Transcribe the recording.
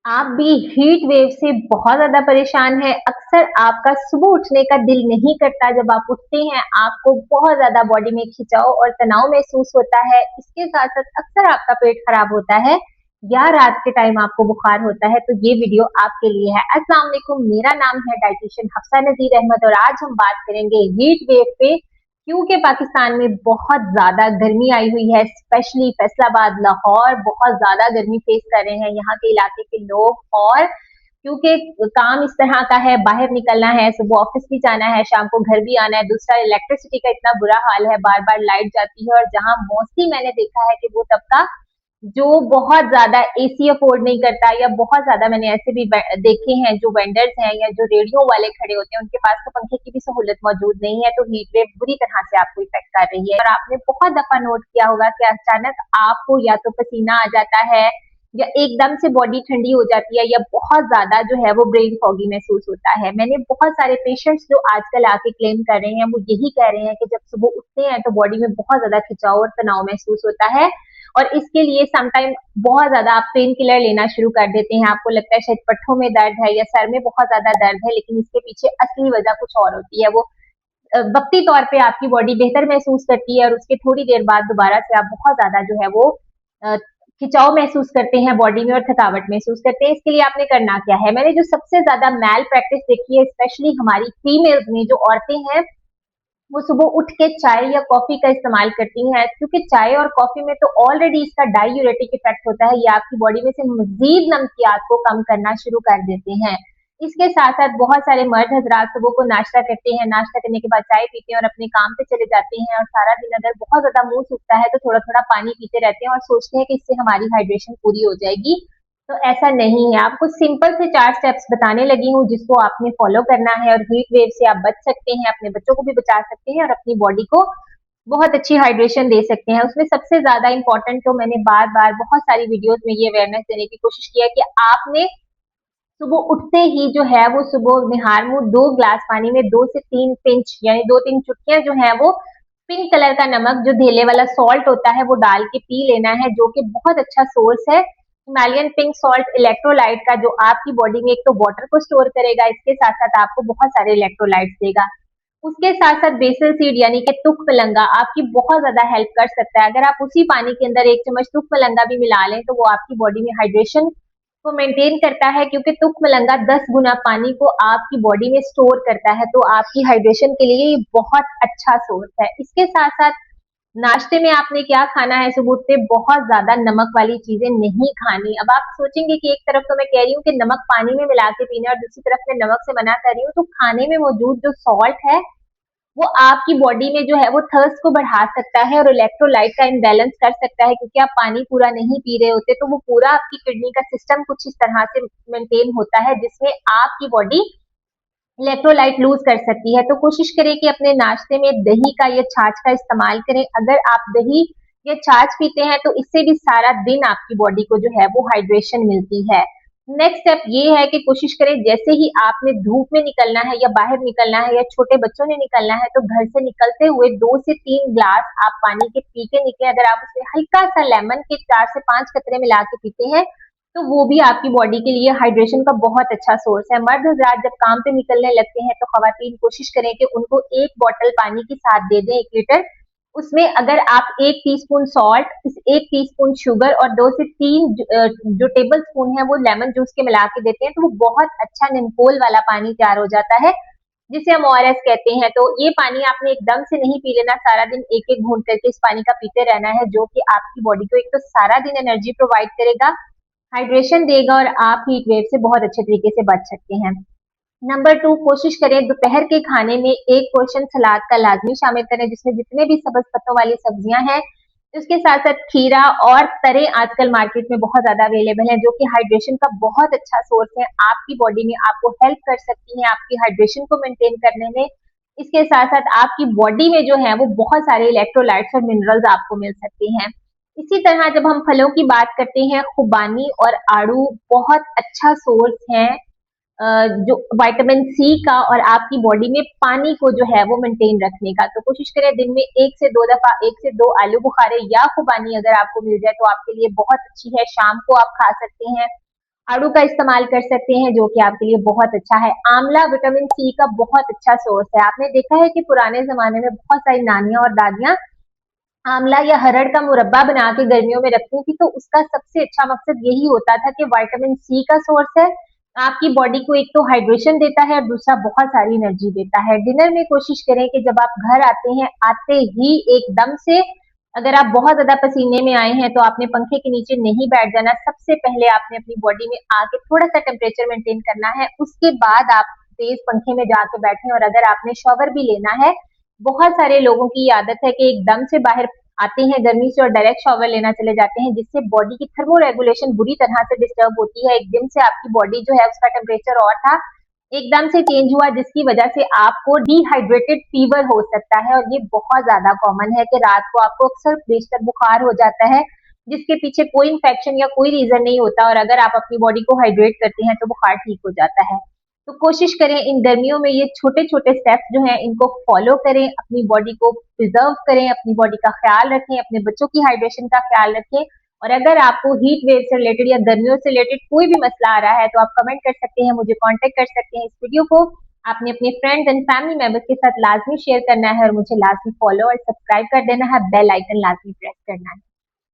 आप भी heat wave से बहुत ज़्यादा परेशान हैं। अक्सर आपका सुबह उठने का दिल नहीं करता, जब आप उठते हैं आपको बहुत ज़्यादा बॉडी में खिंचाव और तनाव महसूस होता है। इसके साथ-साथ अक्सर आपका पेट खराब होता है या रात के टाइम आपको बुखार होता है, तो ये वीडियो आपके लिए है। अस्सलाम वालेकुम, मेरा नाम है डायटीशियन हफ्सा नज़ीर अहमद और आज हम बात करेंगे हीट वेव पे, क्योंकि पाकिस्तान में बहुत ज़्यादा गर्मी आई हुई है, स्पेशली फैसलाबाद, लाहौर बहुत ज़्यादा गर्मी फेस कर रहे हैं यहाँ के इलाके के लोग। और क्योंकि काम इस तरह का है, बाहर निकलना है, सुबह ऑफिस भी जाना है, शाम को घर भी आना है। दूसरा, इलेक्ट्रिसिटी का इतना बुरा हाल है, बार बार लाइट जाती है और जहाँ मोस्टली मैंने देखा है कि वो तबका जो बहुत ज्यादा एसी अफोर्ड नहीं करता, या बहुत ज्यादा मैंने ऐसे भी देखे हैं जो वेंडर्स हैं या जो रेडियो वाले खड़े होते हैं, उनके पास तो पंखे की भी सहूलत मौजूद नहीं है, तो हीट वेव बुरी तरह से आपको इफेक्ट कर रही है। और आपने बहुत दफा नोट किया होगा कि अचानक आपको या तो पसीना आ जाता है या एकदम से बॉडी ठंडी हो जाती है, या बहुत ज्यादा जो है वो ब्रेन फॉगी महसूस होता है। मैंने बहुत सारे पेशेंट्स जो आजकल आके क्लेम कर रहे हैं, वो यही कह रहे हैं कि जब सुबह उठते हैं तो बॉडी में बहुत ज्यादा खिंचाव और तनाव महसूस होता है, और इसके लिए समटाइम बहुत ज्यादा आप पेन किलर लेना शुरू कर देते हैं। आपको लगता है शायद पट्ठों में दर्द है या सर में बहुत ज्यादा दर्द है, लेकिन इसके पीछे असली वजह कुछ और होती है। वो वक्ती तौर पे आपकी बॉडी बेहतर महसूस करती है और उसके थोड़ी देर बाद दोबारा से आप बहुत ज्यादा जो है वो खिंचाव महसूस करते हैं बॉडी में और थकावट महसूस करते हैं। इसके लिए आपने करना क्या है? मैंने जो सबसे ज्यादा मैल प्रैक्टिस देखी है, स्पेशली हमारी फीमेल्स में, जो औरतें हैं वो सुबह उठ के चाय या कॉफी का इस्तेमाल करती हैं, क्योंकि चाय और कॉफी में तो ऑलरेडी इसका डायूरेटिक इफेक्ट होता है। ये आपकी बॉडी में से मजीद नमकियात को कम करना शुरू कर देते हैं। इसके साथ साथ बहुत सारे मर्द हजरात सुबह को नाश्ता करते हैं, नाश्ता करने के बाद चाय पीते हैं और अपने काम पे चले जाते हैं, और सारा दिन अगर बहुत ज्यादा मुंह सूखता है तो थोड़ा थोड़ा पानी पीते रहते हैं और सोचते हैं कि इससे हमारी हाइड्रेशन पूरी हो जाएगी। तो ऐसा नहीं है। आपको सिंपल से 4 स्टेप्स बताने लगी हूँ जिसको आपने फॉलो करना है, और हीट वेव से आप बच सकते हैं, अपने बच्चों को भी बचा सकते हैं और अपनी बॉडी को बहुत अच्छी हाइड्रेशन दे सकते हैं। उसमें सबसे ज्यादा इंपॉर्टेंट, तो मैंने बार बार बहुत सारी वीडियोस में ये अवेयरनेस देने की कोशिश की है कि आपने सुबह उठते ही जो है वो सुबह निहार मुंह 2 ग्लास पानी में 2 से 3 पिंच यानी 2-3 चुटकियां जो है वो पिंक कलर का नमक, जो धेले वाला सॉल्ट होता है, वो डाल के पी लेना है, जो कि बहुत अच्छा सोर्स है हिमालयन पिंक सॉल्ट इलेक्ट्रोलाइट का, जो आपकी बॉडी में एक तो वाटर को स्टोर करेगा, इसके साथ साथ आपको बहुत सारे इलेक्ट्रोलाइट्स देगा। उसके साथ साथ बेसल सीड यानी कि तुख मलंगा आपकी बहुत ज्यादा हेल्प कर सकता है। अगर आप उसी पानी के अंदर 1 चम्मच तुख मलंगा भी मिला लें तो वो आपकी बॉडी में हाइड्रेशन को मेंटेन करता है, क्योंकि तुख मलंगा 10 गुना पानी को आपकी बॉडी में स्टोर करता है, तो आपकी हाइड्रेशन के लिए ये बहुत अच्छा सोर्स है। इसके साथ साथ नाश्ते में आपने क्या खाना है? सुबह उठते बहुत ज्यादा नमक वाली चीजें नहीं खानी। अब आप सोचेंगे कि एक तरफ तो मैं कह रही हूँ कि नमक पानी में मिला के पीना, और दूसरी तरफ मैं नमक से मना कर रही हूँ, तो खाने में मौजूद जो सॉल्ट है वो आपकी बॉडी में जो है वो थर्स्ट को बढ़ा सकता है और इलेक्ट्रोलाइट का इम्बैलेंस कर सकता है, क्योंकि आप पानी पूरा नहीं पी रहे होते, तो वो पूरा आपकी किडनी का सिस्टम कुछ इस तरह से मेंटेन होता है जिसमें आपकी बॉडी इलेक्ट्रोलाइट लूज कर सकती है। तो कोशिश करें कि अपने नाश्ते में दही का या छाछ का इस्तेमाल करें। अगर आप दही या छाछ पीते हैं तो इससे भी सारा दिन आपकी बॉडी को जो है वो हाइड्रेशन मिलती है। नेक्स्ट स्टेप ये है कि कोशिश करें, जैसे ही आपने धूप में निकलना है या बाहर निकलना है या छोटे बच्चों ने निकलना है, तो घर से निकलते हुए 2 से 3 ग्लास आप पानी के पी के निकले। अगर आप उसमें हल्का सा लेमन के 4 से 5 कतरे मिला के पीते हैं तो वो भी आपकी बॉडी के लिए हाइड्रेशन का बहुत अच्छा सोर्स है। मर्द हजरात जब काम पे निकलने लगते हैं तो खवातीन कोशिश करें कि उनको 1 बॉटल पानी की साथ दे दें, 1 लीटर। उसमें अगर आप 1 टीस्पून सॉल्ट, 1 टीस्पून शुगर और 2 से 3 जो टेबल स्पून है वो लेमन जूस के मिला के देते हैं, तो वो बहुत अच्छा निम्कोल वाला पानी तैयार हो जाता है, जिसे हम ओआरएस कहते हैं। तो ये पानी आपने एकदम से नहीं पी लेना, सारा दिन एक एक घूंट करके इस पानी का पीते रहना है, जो कि आपकी बॉडी को एक तो सारा दिन एनर्जी प्रोवाइड करेगा, हाइड्रेशन देगा, और आप हीट वेव से बहुत अच्छे तरीके से बच सकते हैं। नंबर 2, कोशिश करें दोपहर के खाने में 1 पोर्शन सलाद का लाजमी शामिल करें, जिसमें जितने भी सब्ज पत्तों वाली सब्जियां हैं, उसके साथ साथ खीरा और तरे आजकल मार्केट में बहुत ज्यादा अवेलेबल हैं, जो कि हाइड्रेशन का बहुत अच्छा सोर्स है। आपकी बॉडी में आपको हेल्प कर सकती हैं आपकी हाइड्रेशन को मेंटेन करने में। इसके साथ साथ आपकी बॉडी में जो है वो बहुत सारे इलेक्ट्रोलाइट्स और मिनरल्स आपको मिल सकते हैं। इसी तरह जब हम फलों की बात करते हैं, खुबानी और आड़ू बहुत अच्छा सोर्स है जो विटामिन सी का, और आपकी बॉडी में पानी को जो है वो मेंटेन रखने का। तो कोशिश करें दिन में 1 से 2 दफा 1 से 2 आलू बुखारे या खुबानी अगर आपको मिल जाए तो आपके लिए बहुत अच्छी है। शाम को आप खा सकते हैं। आड़ू का इस्तेमाल कर सकते हैं जो कि आपके लिए बहुत अच्छा है। आंवला विटामिन सी का बहुत अच्छा सोर्स है। आपने देखा है कि पुराने जमाने में बहुत सारी नानियां और दादियां आंवला या हरड़ का मुरब्बा बना के गर्मियों में रखती थी, तो उसका सबसे अच्छा मकसद यही होता था कि विटामिन सी का सोर्स है, आपकी बॉडी को एक तो हाइड्रेशन देता है और दूसरा बहुत सारी एनर्जी देता है। डिनर में कोशिश करें कि जब आप घर आते हैं, आते ही एकदम से, अगर आप बहुत ज्यादा पसीने में आए हैं तो आपने पंखे के नीचे नहीं बैठ जाना। सबसे पहले आपने अपनी बॉडी में आके थोड़ा सा टेम्परेचर मेंटेन करना है, उसके बाद आप तेज पंखे में जाके बैठे। और अगर आपने शॉवर भी लेना है, बहुत सारे लोगों की आदत है कि एकदम से बाहर आते हैं गर्मी से और डायरेक्ट शॉवर लेना चले जाते हैं, जिससे बॉडी की थर्मो रेगुलेशन बुरी तरह से डिस्टर्ब होती है। एकदम से आपकी बॉडी जो है उसका टेम्परेचर और था, एकदम से चेंज हुआ, जिसकी वजह से आपको डिहाइड्रेटेड फीवर हो सकता है। और ये बहुत ज्यादा कॉमन है कि रात को आपको अक्सर बेशतर बुखार हो जाता है, जिसके पीछे कोई इन्फेक्शन या कोई रीजन नहीं होता, और अगर आप अपनी बॉडी को हाइड्रेट करते हैं तो बुखार ठीक हो जाता है। तो कोशिश करें इन गर्मियों में ये छोटे छोटे स्टेप्स जो हैं इनको फॉलो करें, अपनी बॉडी को प्रिजर्व करें, अपनी बॉडी का ख्याल रखें, अपने बच्चों की हाइड्रेशन का ख्याल रखें। और अगर आपको हीट वेव से रिलेटेड या गर्मियों से रिलेटेड कोई भी मसला आ रहा है तो आप कमेंट कर सकते हैं, मुझे कांटेक्ट कर सकते हैं। इस वीडियो को आपने अपने फ्रेंड्स एंड फैमिली मेंबर्स के साथ लाजमी शेयर करना है और मुझे लाजमी फॉलो और सब्सक्राइब कर देना है, बेल आइकन लाजमी प्रेस करना है।